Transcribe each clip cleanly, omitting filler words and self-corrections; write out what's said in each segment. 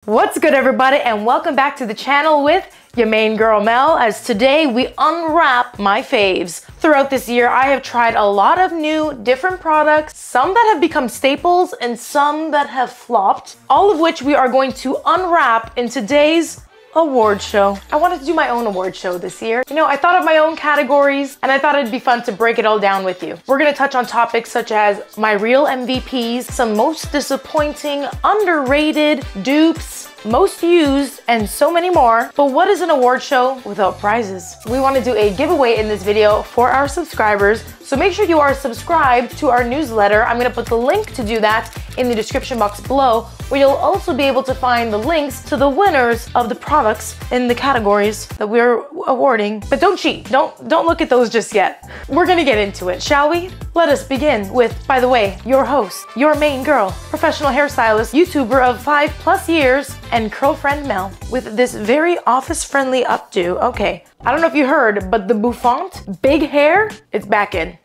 What's good, everybody, and welcome back to the channel with your main girl Mel, as today we unwrap my faves. Throughout this year, I have tried a lot of new different products, some that have become staples and some that have flopped, all of which we are going to unwrap in today's award show. I wanted to do my own award show this year. You know, I thought of my own categories and I thought it'd be fun to break it all down with you. We're gonna touch on topics such as my real MVPs, some most disappointing, underrated dupes, most used, and so many more. But what is an award show without prizes? We want to do a giveaway in this video for our subscribers, so make sure you are subscribed to our newsletter. I'm going to put the link to do that in the description box below, where you'll also be able to find the links to the winners of the products in the categories that we're awarding. But don't cheat. Don't look at those just yet. We're going to get into it, shall we? Let us begin with, by the way, your host, your main girl, professional hairstylist, YouTuber of 5+ years, and curl friend Mel, with this very office-friendly updo. Okay, I don't know if you heard, but the bouffant big hair, it's back in.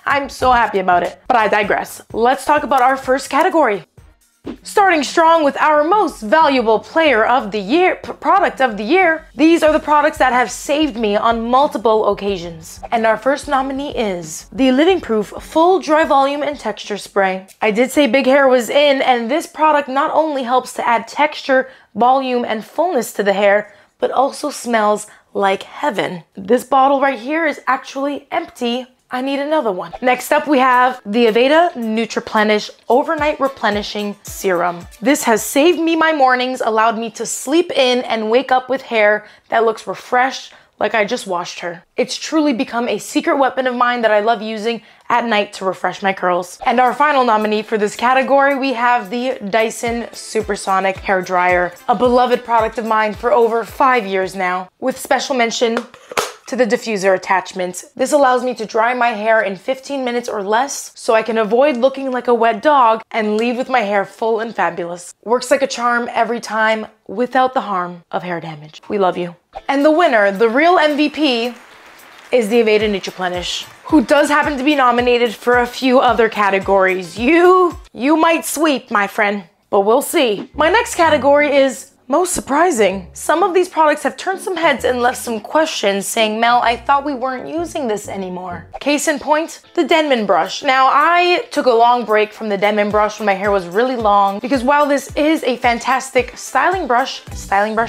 I'm so happy about it, but I digress. Let's talk about our first category. Starting strong with our most valuable player of the year, product of the year. These are the products that have saved me on multiple occasions. And our first nominee is the Living Proof Full Dry Volume and Texture Spray. I did say big hair was in, and this product not only helps to add texture, volume, and fullness to the hair, but also smells like heaven. This bottle right here is actually empty. I need another one. Next up, we have the Aveda Nutriplenish Overnight Replenishing Serum. This has saved me my mornings, allowed me to sleep in and wake up with hair that looks refreshed, like I just washed her. It's truly become a secret weapon of mine that I love using at night to refresh my curls. And our final nominee for this category, we have the Dyson Supersonic Hair Dryer, a beloved product of mine for over 5 years now, with special mention to the diffuser attachment. This allows me to dry my hair in 15 minutes or less, so I can avoid looking like a wet dog and leave with my hair full and fabulous. Works like a charm every time without the harm of hair damage. We love you. And the winner, the real MVP, is the Aveda Nutriplenish, who does happen to be nominated for a few other categories. You might sweep, my friend, but we'll see. My next category is most surprising. Some of these products have turned some heads and left some questions saying, Mel, I thought we weren't using this anymore. Case in point, the Denman brush. Now, I took a long break from the Denman brush when my hair was really long, because while this is a fantastic styling brush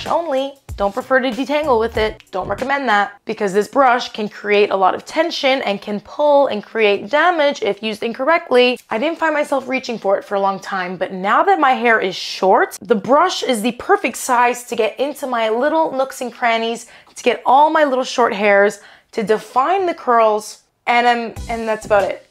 only, don't prefer to detangle with it. Don't recommend that, because this brush can create a lot of tension and can pull and create damage if used incorrectly. I didn't find myself reaching for it for a long time, but now that my hair is short, the brush is the perfect size to get into my little nooks and crannies, to get all my little short hairs, to define the curls, and that's about it.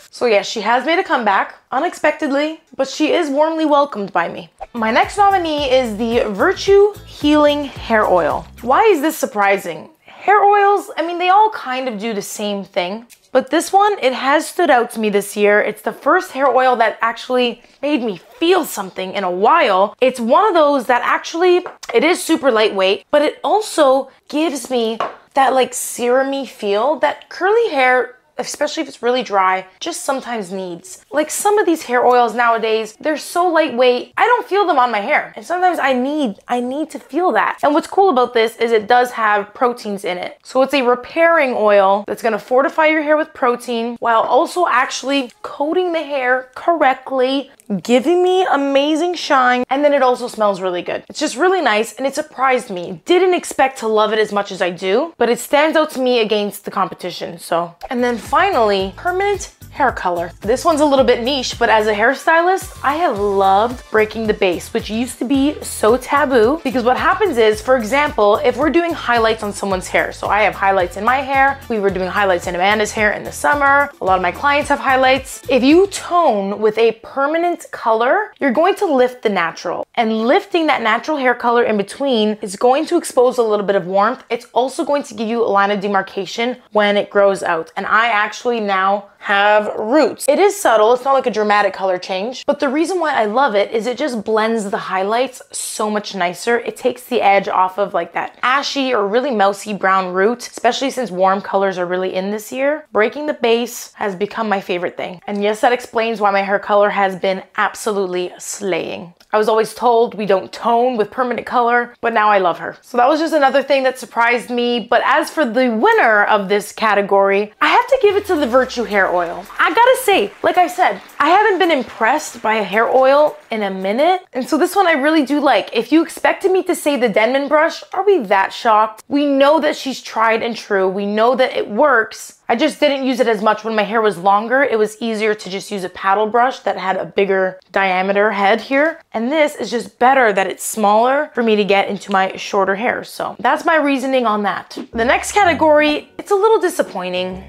So yeah, she has made a comeback, unexpectedly, but she is warmly welcomed by me. My next nominee is the Virtue Healing Hair Oil. Why is this surprising? Hair oils, I mean, they all kind of do the same thing, but this one, it has stood out to me this year. It's the first hair oil that actually made me feel something in a while. It's one of those that actually, it is super lightweight, but it also gives me that like serum-y feel that curly hair, especially if it's really dry, just sometimes needs. Like some of these hair oils nowadays, they're so lightweight, I don't feel them on my hair. And sometimes I need to feel that. And what's cool about this is it does have proteins in it. So it's a repairing oil that's gonna fortify your hair with protein while also actually coating the hair correctly, giving me amazing shine, and then it also smells really good. It's just really nice, and it surprised me. Didn't expect to love it as much as I do, but it stands out to me against the competition, so. And then finally, permanent hair color. This one's a little bit niche, but as a hairstylist, I have loved breaking the base, which used to be so taboo, because what happens is, for example, if we're doing highlights on someone's hair, so I have highlights in my hair, we were doing highlights in Amanda's hair in the summer, a lot of my clients have highlights. If you tone with a permanent color, you're going to lift the natural, and lifting that natural hair color in between is going to expose a little bit of warmth. It's also going to give you a line of demarcation when it grows out, and I actually now have roots. It is subtle, it's not like a dramatic color change, but the reason why I love it is it just blends the highlights so much nicer. It takes the edge off of like that ashy or really mousy brown root, especially since warm colors are really in this year. Breaking the base has become my favorite thing. And yes, that explains why my hair color has been absolutely slaying. I was always told we don't tone with permanent color, but now I love her. So that was just another thing that surprised me. But as for the winner of this category, I have to give it to the Virtue hair oil. I gotta say, like I said, I haven't been impressed by a hair oil in a minute. And so this one I really do like. If you expected me to say the Denman brush, are we that shocked? We know that she's tried and true. We know that it works. I just didn't use it as much when my hair was longer. It was easier to just use a paddle brush that had a bigger diameter head here. And this is just better that it's smaller for me to get into my shorter hair. So that's my reasoning on that. The next category, it's a little disappointing.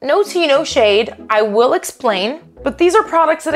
No tea, no shade. I will explain, but these are products that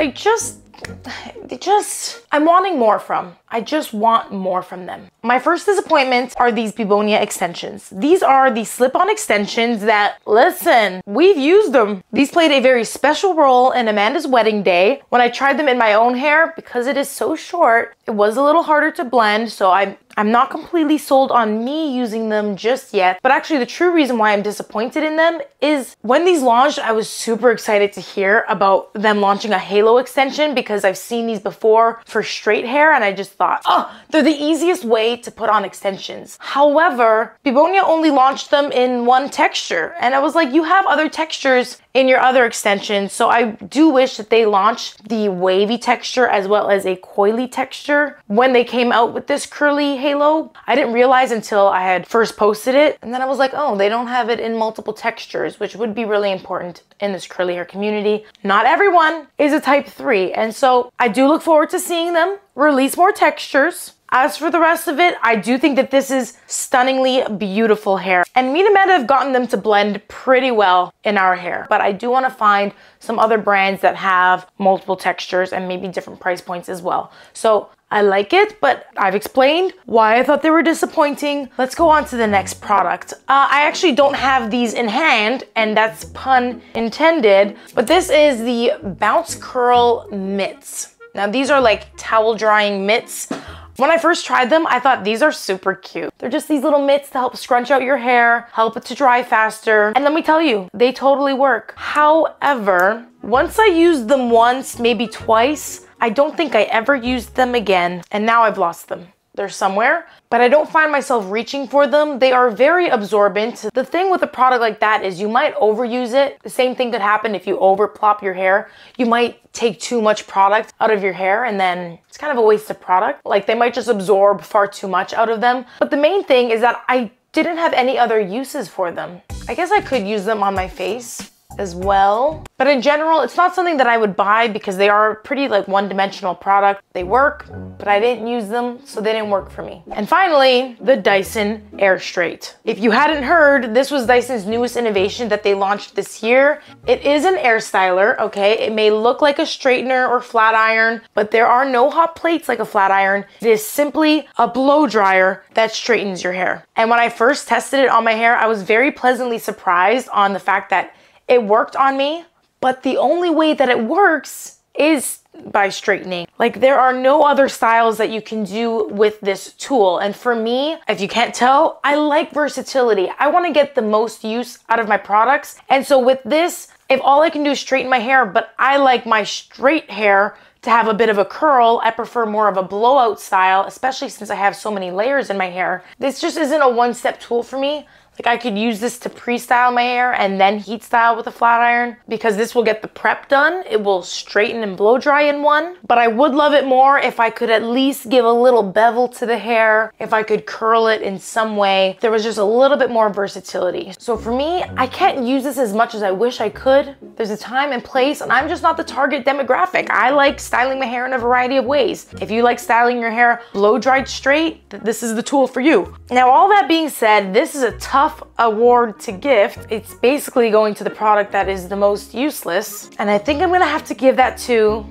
I'm wanting more from. I just want more from them. My first disappointment are these Begonia extensions. These are the slip-on extensions that, listen, we've used them. These played a very special role in Amanda's wedding day. When I tried them in my own hair, because it is so short, it was a little harder to blend, so I'm not completely sold on me using them just yet. But actually the true reason why I'm disappointed in them is when these launched, I was super excited to hear about them launching a halo extension because I've seen these before for straight hair and I just thought, oh, they're the easiest way to put on extensions. However, Begonia only launched them in one texture and I was like, you have other textures in your other extensions. So I do wish that they launched the wavy texture as well as a coily texture when they came out with this curly halo. I didn't realize until I had first posted it. And then I was like, oh, they don't have it in multiple textures, which would be really important in this curly hair community. Not everyone is a type 3. And so I do look forward to seeing them release more textures. As for the rest of it, I do think that this is stunningly beautiful hair. And me and Amanda have gotten them to blend pretty well in our hair. But I do want to find some other brands that have multiple textures and maybe different price points as well. So I like it, but I've explained why I thought they were disappointing. Let's go on to the next product. I actually don't have these in hand, and that's pun intended, but this is the Bounce Curl Mitts. Now these are like towel drying mitts. When I first tried them, I thought these are super cute. They're just these little mitts to help scrunch out your hair, help it to dry faster. And let me tell you, they totally work. However, once I used them once, maybe twice, I don't think I ever used them again. And now I've lost them. They're somewhere, but I don't find myself reaching for them. They are very absorbent. The thing with a product like that is you might overuse it. The same thing could happen if you over plop your hair. You might take too much product out of your hair and then it's kind of a waste of product. Like they might just absorb far too much out of them. But the main thing is that I didn't have any other uses for them. I guess I could use them on my face as well. But in general, it's not something that I would buy because they are pretty like one-dimensional product. They work, but I didn't use them, so they didn't work for me. And finally, the Dyson Air Straight. If you hadn't heard, this was Dyson's newest innovation that they launched this year. It is an air styler, okay? It may look like a straightener or flat iron, but there are no hot plates like a flat iron. It is simply a blow dryer that straightens your hair. And when I first tested it on my hair, I was very pleasantly surprised on the fact that it worked on me, but the only way that it works is by straightening. Like there are no other styles that you can do with this tool. And for me, if you can't tell, I like versatility. I want to get the most use out of my products. And so with this, if all I can do is straighten my hair, but I like my straight hair to have a bit of a curl, I prefer more of a blowout style, especially since I have so many layers in my hair. This just isn't a one-step tool for me. Like I could use this to pre-style my hair and then heat style with a flat iron because this will get the prep done. It will straighten and blow dry in one. But I would love it more if I could at least give a little bevel to the hair, if I could curl it in some way. There was just a little bit more versatility. So for me, I can't use this as much as I wish I could. There's a time and place and I'm just not the target demographic. I like styling my hair in a variety of ways. If you like styling your hair blow dried straight, this is the tool for you. Now all that being said, this is a tough award to gift. It's basically going to the product that is the most useless. And I think I'm gonna have to give that to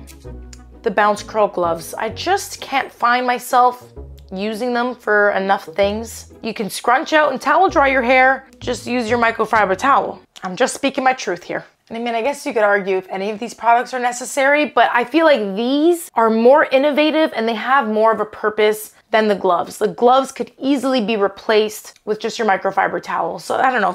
the Bounce Curl Gloves. I just can't find myself using them for enough things. You can scrunch out and towel dry your hair. Just use your microfiber towel. I'm just speaking my truth here. And I mean, I guess you could argue if any of these products are necessary, but I feel like these are more innovative and they have more of a purpose than the gloves. The gloves could easily be replaced with just your microfiber towel. So I don't know,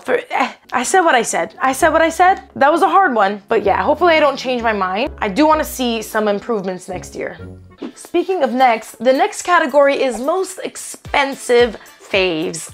I said what I said. I said what I said. That was a hard one, but yeah, hopefully I don't change my mind. I do want to see some improvements next year. Speaking of next, the next category is most expensive faves.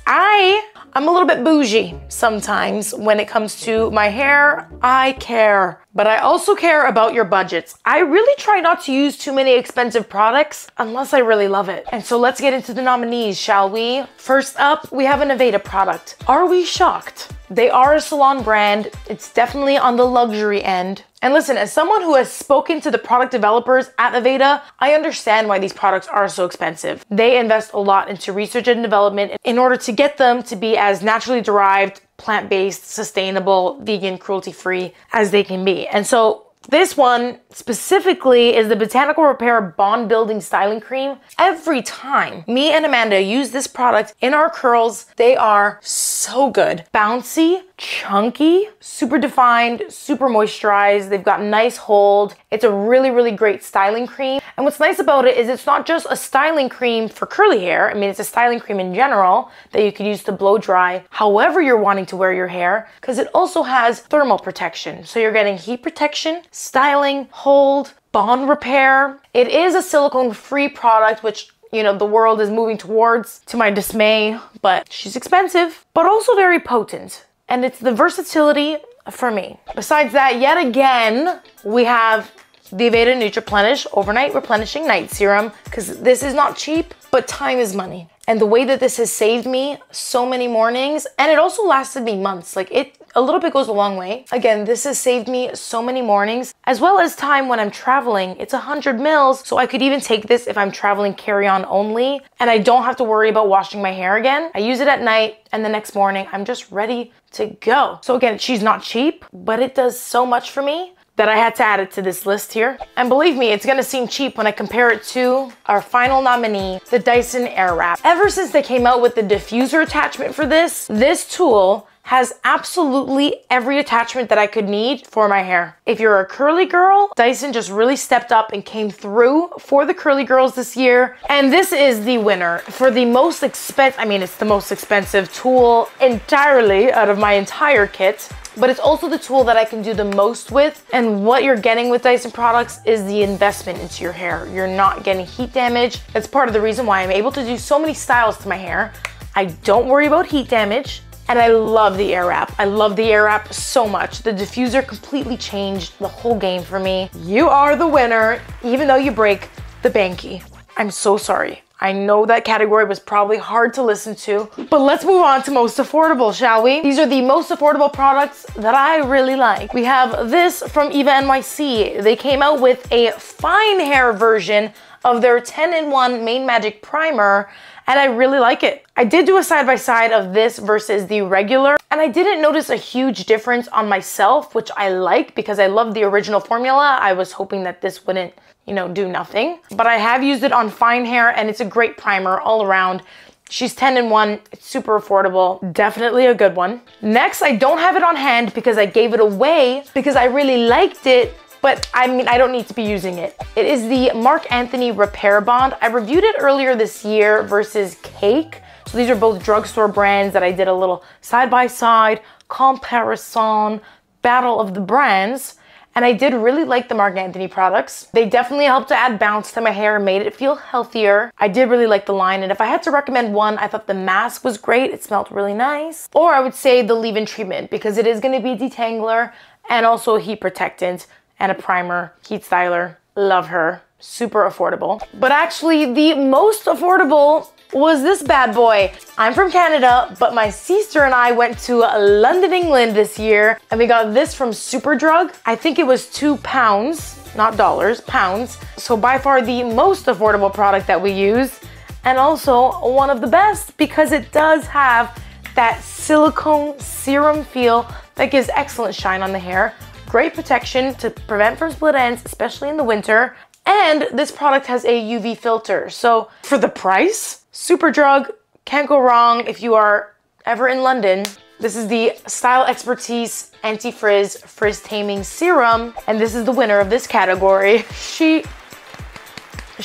I'm a little bit bougie sometimes when it comes to my hair. I care, but I also care about your budgets. I really try not to use too many expensive products unless I really love it. And so let's get into the nominees, shall we? First up, we have an Aveda product. Are we shocked? They are a salon brand. It's definitely on the luxury end. And listen, as someone who has spoken to the product developers at Aveda, I understand why these products are so expensive. They invest a lot into research and development in order to get them to be as naturally derived, plant-based, sustainable, vegan, cruelty-free as they can be. And so this one specifically is the Botanical Repair Bond Building Styling Cream. Every time me and Amanda use this product in our curls, they are so good. Bouncy, chunky, super defined, super moisturized. They've got nice hold. It's a really, really great styling cream. And what's nice about it is it's not just a styling cream for curly hair. I mean, it's a styling cream in general that you could use to blow dry however you're wanting to wear your hair, because it also has thermal protection. So you're getting heat protection, styling, hold, bond repair. It is a silicone-free product, which, you know, the world is moving towards, to my dismay, but she's expensive, but also very potent. And it's the versatility for me. Besides that, yet again, we have the Aveda nutriplenish Overnight Replenishing Night Serum, because this is not cheap, but time is money. And the way that this has saved me so many mornings, and it also lasted me months. Like, a little bit goes a long way. Again, this has saved me so many mornings, as well as time when I'm traveling. It's 100 mils, so I could even take this if I'm traveling carry-on only, and I don't have to worry about washing my hair again. I use it at night, and the next morning, I'm just ready to go. So again, she's not cheap, but it does so much for me that I had to add it to this list here. And believe me, it's gonna seem cheap when I compare it to our final nominee, the Dyson Airwrap. Ever since they came out with the diffuser attachment for this tool has absolutely every attachment that I could need for my hair. If you're a curly girl, Dyson just really stepped up and came through for the curly girls this year. And this is the winner for the most expensive, I mean, it's the most expensive tool entirely out of my entire kit, but it's also the tool that I can do the most with. And what you're getting with Dyson products is the investment into your hair. You're not getting heat damage. That's part of the reason why I'm able to do so many styles to my hair. I don't worry about heat damage. And I love the Airwrap. I love the Airwrap so much. The diffuser completely changed the whole game for me. You are the winner, even though you break the banky. I'm so sorry. I know that category was probably hard to listen to, but let's move on to most affordable, shall we? These are the most affordable products that I really like. We have this from Eva NYC. They came out with a fine hair version of their 10-in-1 Main Magic Primer, and I really like it. I did do a side-by-side of this versus the regular, and I didn't notice a huge difference on myself, which I like because I love the original formula. I was hoping that this wouldn't, you know, do nothing. But I have used it on fine hair, and it's a great primer all around. She's 10-in-1, it's super affordable, definitely a good one. Next, I don't have it on hand because I gave it away because I really liked it, but I mean, I don't need to be using it. It is the Marc Anthony Repair Bond. I reviewed it earlier this year versus Cake. So these are both drugstore brands that I did a little side-by-side comparison battle of the brands. And I did really like the Marc Anthony products. They definitely helped to add bounce to my hair and made it feel healthier. I did really like the line, and if I had to recommend one, I thought the mask was great. It smelled really nice. Or I would say the leave-in treatment, because it is gonna be a detangler and also a heat protectant and a primer, heat styler. Love her, super affordable. But actually the most affordable was this bad boy. I'm from Canada, but my sister and I went to London, England this year, and we got this from Superdrug. I think it was £2, not dollars, pounds. So by far the most affordable product that we use, and also one of the best because it does have that silicone serum feel that gives excellent shine on the hair. Great protection to prevent from split ends, especially in the winter. And this product has a UV filter. So for the price, Superdrug, can't go wrong if you are ever in London. This is the Style Expertise Anti-Frizz Frizz Taming Serum, and this is the winner of this category. She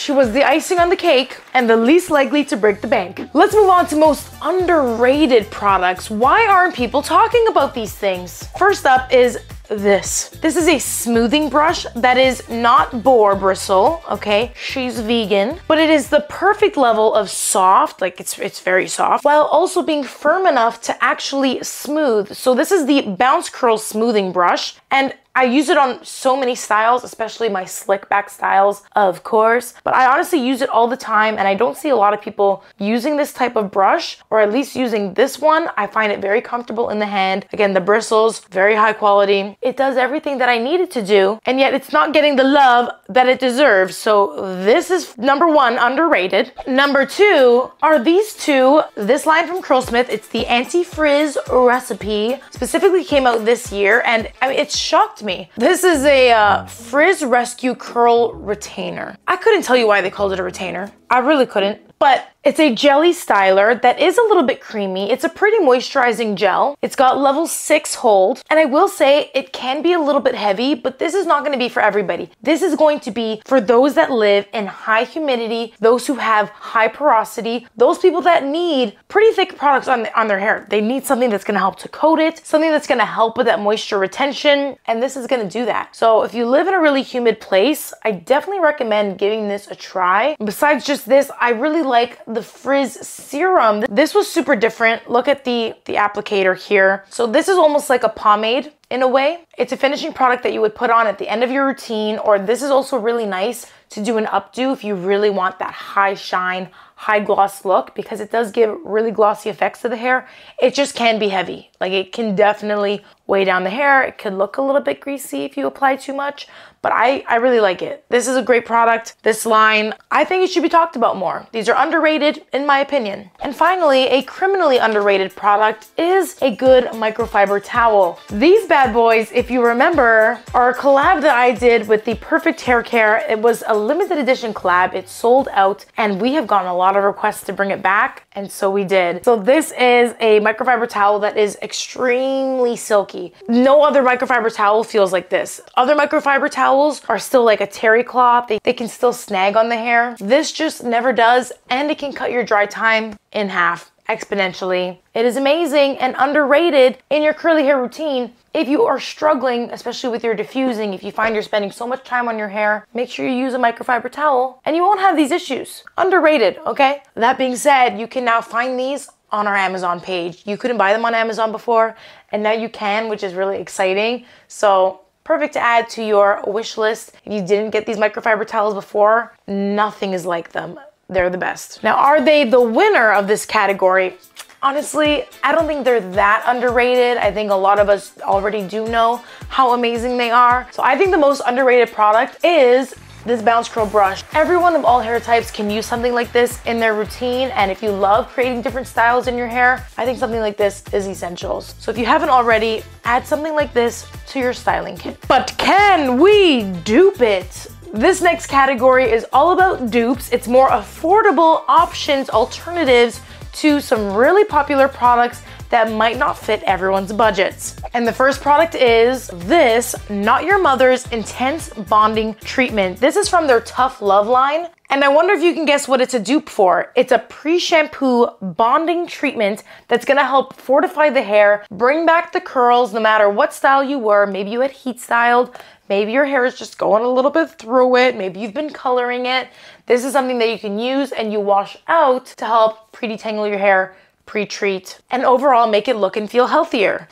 was the icing on the cake and the least likely to break the bank. Let's move on to most underrated products. Why aren't people talking about these things? First up is this. This is a smoothing brush that is not boar bristle, okay? She's vegan, but it is the perfect level of soft, like it's very soft, while also being firm enough to actually smooth. So this is the Bounce Curl Smoothing Brush, and I use it on so many styles, especially my slick back styles, of course. But I honestly use it all the time, and I don't see a lot of people using this type of brush, or at least using this one. I find it very comfortable in the hand. Again, the bristles, very high quality. It does everything that I need it to do, and yet it's not getting the love that it deserves. So this is number one, underrated. Number two are these two. This line from Curlsmith, it's the Anti-Frizz Recipe. Specifically came out this year, and I mean, it shocked me. This is a Frizz Rescue Curl Retainer. I couldn't tell you why they called it a retainer. I really couldn't. But it's a jelly styler that is a little bit creamy. It's a pretty moisturizing gel. It's got level 6 hold. And I will say it can be a little bit heavy, but this is not going to be for everybody. This is going to be for those that live in high humidity, those who have high porosity, those people that need pretty thick products on their hair. They need something that's going to help to coat it, something that's going to help with that moisture retention, and this is going to do that. So if you live in a really humid place, I definitely recommend giving this a try. Besides just this, I really like the Frizz Serum. This was super different. Look at the applicator here. So this is almost like a pomade in a way. It's a finishing product that you would put on at the end of your routine, or this is also really nice to do an updo if you really want that high shine, high gloss look, because it does give really glossy effects to the hair. It just can be heavy. Like, it can definitely weigh down the hair. It could look a little bit greasy if you apply too much, but I really like it. This is a great product. This line, I think it should be talked about more. These are underrated in my opinion. And finally, a criminally underrated product is a good microfiber towel. These bad boys, if you remember, are a collab that I did with the Perfect Hair Care. It was a limited edition collab. It sold out, and we have gotten a lot of requests to bring it back, and so we did. So this is a microfiber towel that is extremely silky. No other microfiber towel feels like this. Other microfiber towels are still like a terry cloth. They can still snag on the hair. This just never does, and it can cut your dry time in half exponentially. It is amazing and underrated in your curly hair routine. If you are struggling, especially with your diffusing, if you find you're spending so much time on your hair, make sure you use a microfiber towel and you won't have these issues. Underrated, okay? That being said, you can now find these on our Amazon page. You couldn't buy them on Amazon before, and now you can, which is really exciting. So perfect to add to your wish list. If you didn't get these microfiber towels before, nothing is like them. They're the best. Now, are they the winner of this category? Honestly, I don't think they're that underrated. I think a lot of us already do know how amazing they are. So I think the most underrated product is this Bounce Curl brush. Everyone of all hair types can use something like this in their routine, and if you love creating different styles in your hair, I think something like this is essentials. So if you haven't already, add something like this to your styling kit. But can we dupe it? This next category is all about dupes. It's more affordable options, alternatives to some really popular products that might not fit everyone's budgets. And the first product is this Not Your Mother's Intense Bonding Treatment. This is from their Tough Love line. And I wonder if you can guess what it's a dupe for. It's a pre-shampoo bonding treatment that's gonna help fortify the hair, bring back the curls no matter what style you were. Maybe you had heat styled, maybe your hair is just going a little bit through it, maybe you've been coloring it. This is something that you can use and you wash out to help pre-detangle your hair, pre-treat, and overall make it look and feel healthier.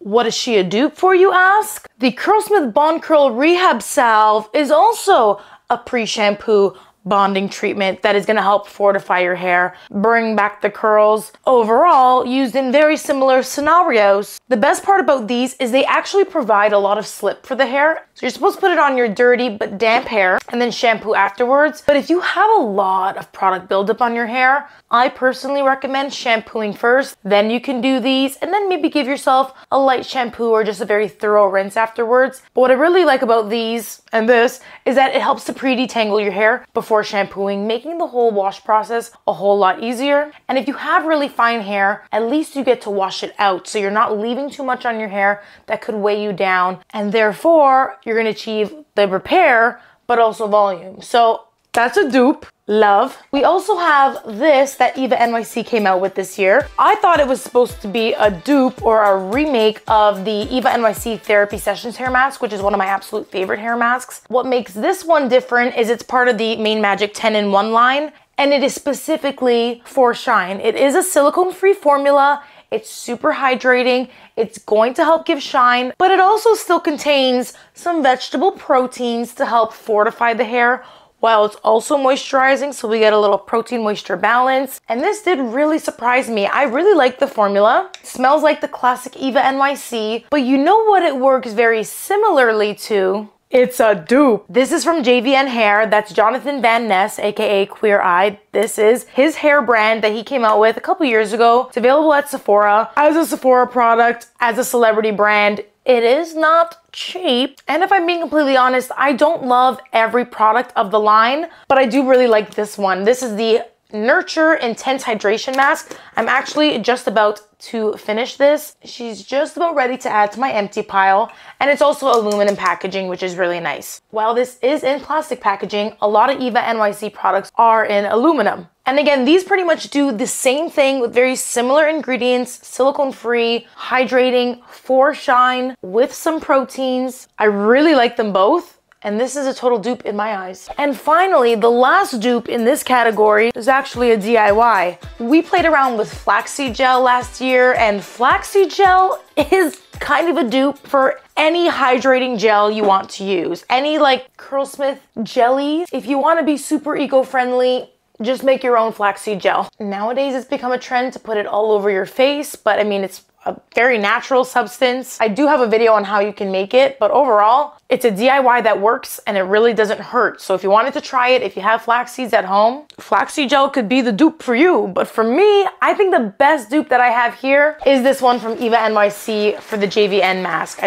What is she a dupe for, you ask? The Curlsmith Bond Curl Rehab Salve is also a pre-shampoo bonding treatment that is going to help fortify your hair, bring back the curls. Overall, used in very similar scenarios. The best part about these is they actually provide a lot of slip for the hair. So you're supposed to put it on your dirty but damp hair and then shampoo afterwards. But if you have a lot of product buildup on your hair, I personally recommend shampooing first, then you can do these, and then maybe give yourself a light shampoo or just a very thorough rinse afterwards. But what I really like about these and this is that it helps to pre-detangle your hair before before shampooing, making the whole wash process a whole lot easier. And if you have really fine hair, at least you get to wash it out, so you're not leaving too much on your hair that could weigh you down, and therefore you're gonna achieve the repair but also volume. So that's a dupe. Love. We also have this that Eva NYC came out with this year. I thought it was supposed to be a dupe or a remake of the Eva NYC Therapy Sessions hair mask, which is one of my absolute favorite hair masks. What makes this one different is it's part of the Main Magic 10-in-1 line, and it is specifically for shine. It is a silicone-free formula. It's super hydrating. It's going to help give shine, but it also still contains some vegetable proteins to help fortify the hair, while it's also moisturizing, so we get a little protein moisture balance. And this did really surprise me. I really like the formula. It smells like the classic Eva NYC, but you know what it works very similarly to? It's a dupe. This is from JVN Hair. That's Jonathan Van Ness, aka Queer Eye. This is his hair brand that he came out with a couple years ago. It's available at Sephora. As a Sephora product, as a celebrity brand, it is not cheap. And if I'm being completely honest, I don't love every product of the line, but I do really like this one. This is the Nurture Intense Hydration Mask. I'm actually just about to finish this. She's just about ready to add to my empty pile, and it's also aluminum packaging, which is really nice. While this is in plastic packaging, a lot of Eva NYC products are in aluminum. And again, these pretty much do the same thing with very similar ingredients, silicone-free, hydrating, for shine, with some proteins. I really like them both. And this is a total dupe in my eyes. And finally, the last dupe in this category is actually a DIY. We played around with flaxseed gel last year, and flaxseed gel is kind of a dupe for any hydrating gel you want to use. Any like Curlsmith jelly. If you want to be super eco-friendly, just make your own flaxseed gel. Nowadays, it's become a trend to put it all over your face, but I mean, it's a very natural substance. I do have a video on how you can make it, but overall, it's a DIY that works and it really doesn't hurt. So if you wanted to try it, if you have flax seeds at home, flaxseed gel could be the dupe for you. But for me, I think the best dupe that I have here is this one from Eva NYC for the JVN mask.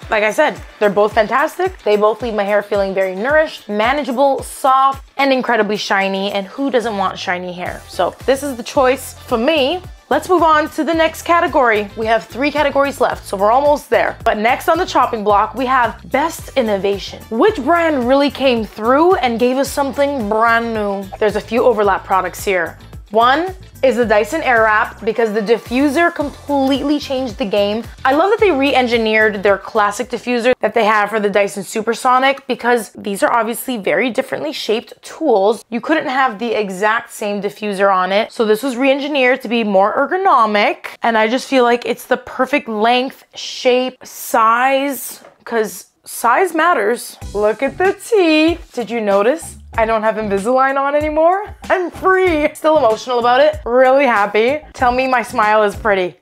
Like I said, they're both fantastic. They both leave my hair feeling very nourished, manageable, soft, and incredibly shiny. And who doesn't want shiny hair? So this is the choice for me. Let's move on to the next category. We have 3 categories left, so we're almost there. But next on the chopping block, we have Best Innovation. Which brand really came through and gave us something brand new? There's a few overlap products here. One is the Dyson Airwrap, because the diffuser completely changed the game. I love that they re-engineered their classic diffuser that they have for the Dyson Supersonic, because these are obviously very differently shaped tools. You couldn't have the exact same diffuser on it. So this was re-engineered to be more ergonomic. And I just feel like it's the perfect length, shape, size, because size matters. Look at the teeth. Did you notice? I don't have Invisalign on anymore. I'm free. Still emotional about it. Really happy. Tell me my smile is pretty.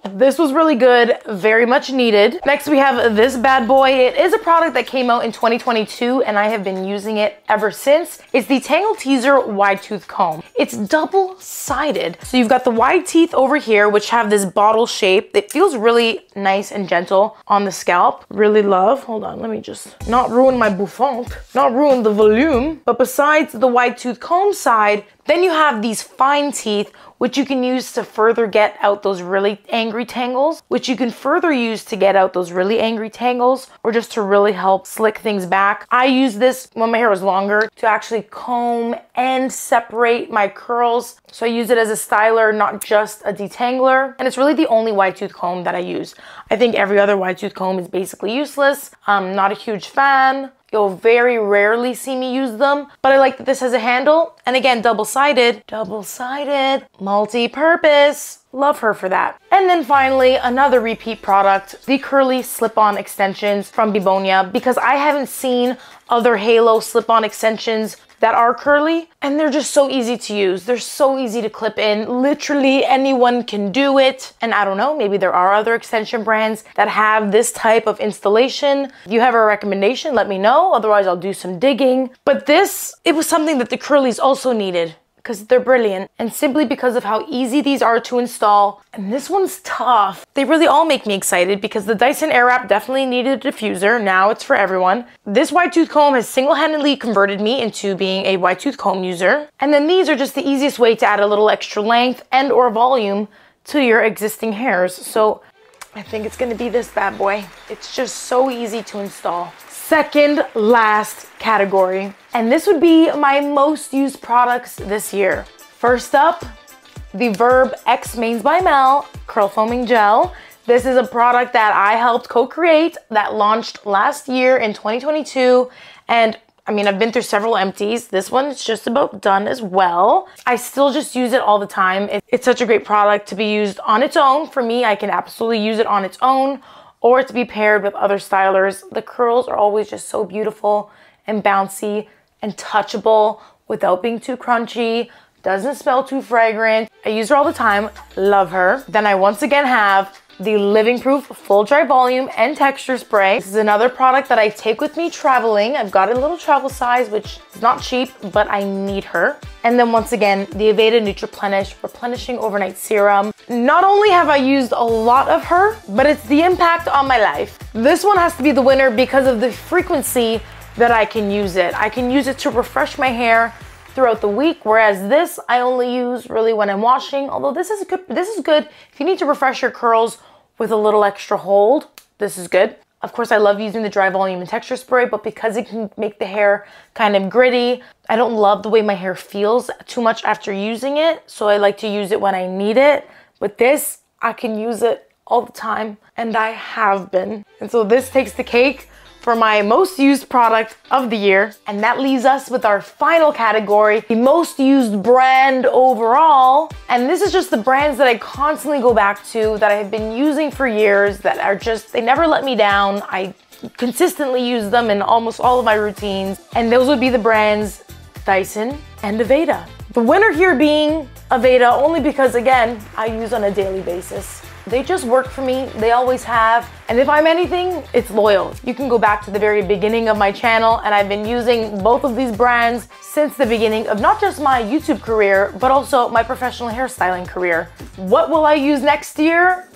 This was really good, very much needed. Next we have this bad boy. It is a product that came out in 2022 and I have been using it ever since. It's the Tangle Teezer Wide Tooth Comb. It's double-sided. So you've got the wide teeth over here, which have this bottle shape. It feels really nice and gentle on the scalp. Really love. Hold on, let me just not ruin my bouffant, not ruin the volume. But besides the wide tooth comb side, then you have these fine teeth, which you can use to further get out those really angry tangles, which you can further use to get out those really angry tangles, or just to really help slick things back. I use this when my hair was longer to actually comb and separate my curls. So I use it as a styler, not just a detangler. And it's really the only wide tooth comb that I use. I think every other wide tooth comb is basically useless. I'm not a huge fan. You'll very rarely see me use them, but I like that this has a handle. And again, double-sided, multi-purpose. Love her for that. And then finally, another repeat product, the curly slip-on extensions from Bibonia, because I haven't seen other halo slip-on extensions that are curly, and they're just so easy to use. They're so easy to clip in. Literally anyone can do it. And I don't know, maybe there are other extension brands that have this type of installation. If you have a recommendation, let me know. Otherwise, I'll do some digging. But this, it was something that the curlies also needed because they're brilliant and simply because of how easy these are to install. And this one's tough. They really all make me excited because the Dyson Airwrap definitely needed a diffuser. Now it's for everyone. This wide tooth comb has single-handedly converted me into being a wide tooth comb user. And then these are just the easiest way to add a little extra length and or volume to your existing hairs. So I think it's gonna be this bad boy. It's just so easy to install. Second last category, and this would be my most used products this year. First up, the Verb X Mains by Mell Curl Foaming Gel. This is a product that I helped co-create that launched last year in 2022. And I mean, I've been through several empties. This one's just about done as well. I still just use it all the time. It's such a great product to be used on its own. For me, I can absolutely use it on its own or to be paired with other stylers. The curls are always just so beautiful and bouncy and touchable without being too crunchy. Doesn't smell too fragrant. I use her all the time, love her. Then I once again have the Living Proof Full Dry Volume and Texture Spray. This is another product that I take with me traveling. I've got a little travel size, which is not cheap, but I need her. And then once again, the Aveda nutriplenish Replenishing Overnight Serum. Not only have I used a lot of her, but it's the impact on my life. This one has to be the winner because of the frequency that I can use it. I can use it to refresh my hair throughout the week, whereas this I only use really when I'm washing. Although this is good if you need to refresh your curls with a little extra hold. This is good. Of course, I love using the Dry Volume and Texture Spray, but because it can make the hair kind of gritty, I don't love the way my hair feels too much after using it, so I like to use it when I need it. But this, I can use it all the time, and I have been. And so this takes the cake for my most used product of the year. And that leaves us with our final category, the most used brand overall. And this is just the brands that I constantly go back to, that I have been using for years, that are just, they never let me down. I consistently use them in almost all of my routines. And those would be the brands Dyson and Aveda. The winner here being Aveda, only because again, I use on a daily basis. They just work for me, they always have. And if I'm anything, it's loyal. You can go back to the very beginning of my channel, and I've been using both of these brands since the beginning of not just my YouTube career, but also my professional hairstyling career. What will I use next year?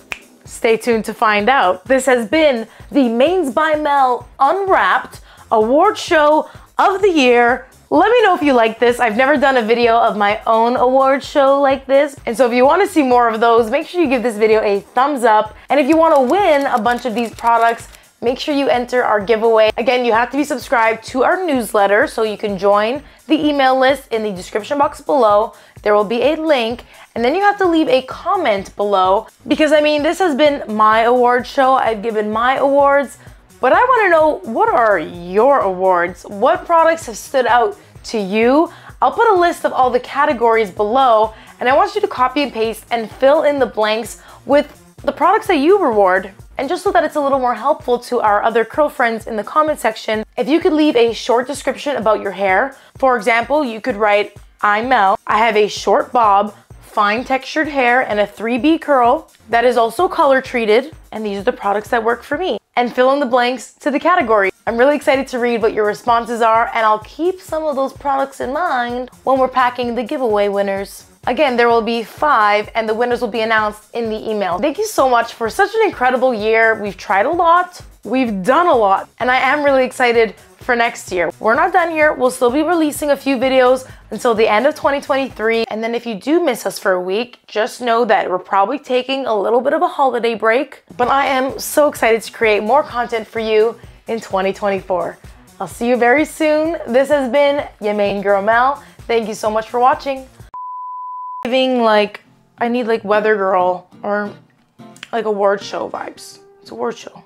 Stay tuned to find out. This has been the Mains by Mell Unwrapped Award Show of the Year. Let me know if you like this. I've never done a video of my own award show like this. And so if you want to see more of those, make sure you give this video a thumbs up. And if you want to win a bunch of these products, make sure you enter our giveaway. Again, you have to be subscribed to our newsletter, so you can join the email list in the description box below. There will be a link, and then you have to leave a comment below, because I mean, this has been my award show. I've given my awards. But I want to know, what are your awards? What products have stood out to you? I'll put a list of all the categories below, and I want you to copy and paste and fill in the blanks with the products that you reward. And just so that it's a little more helpful to our other curl friends in the comment section, if you could leave a short description about your hair. For example, you could write, I'm Mel. I have a short bob, fine textured hair, and a 3B curl that is also color treated, and these are the products that work for me. And fill in the blanks to the category. I'm really excited to read what your responses are, and I'll keep some of those products in mind when we're packing the giveaway winners. Again, there will be 5, and the winners will be announced in the email. Thank you so much for such an incredible year. We've tried a lot, we've done a lot, and I am really excited for next year. We're not done here. We'll still be releasing a few videos until the end of 2023. And then if you do miss us for a week, just know that we're probably taking a little bit of a holiday break. But I am so excited to create more content for you in 2024. I'll see you very soon. This has been your main girl, Mel. Thank you so much for watching. I need like Weather Girl or like award show vibes. It's a award show.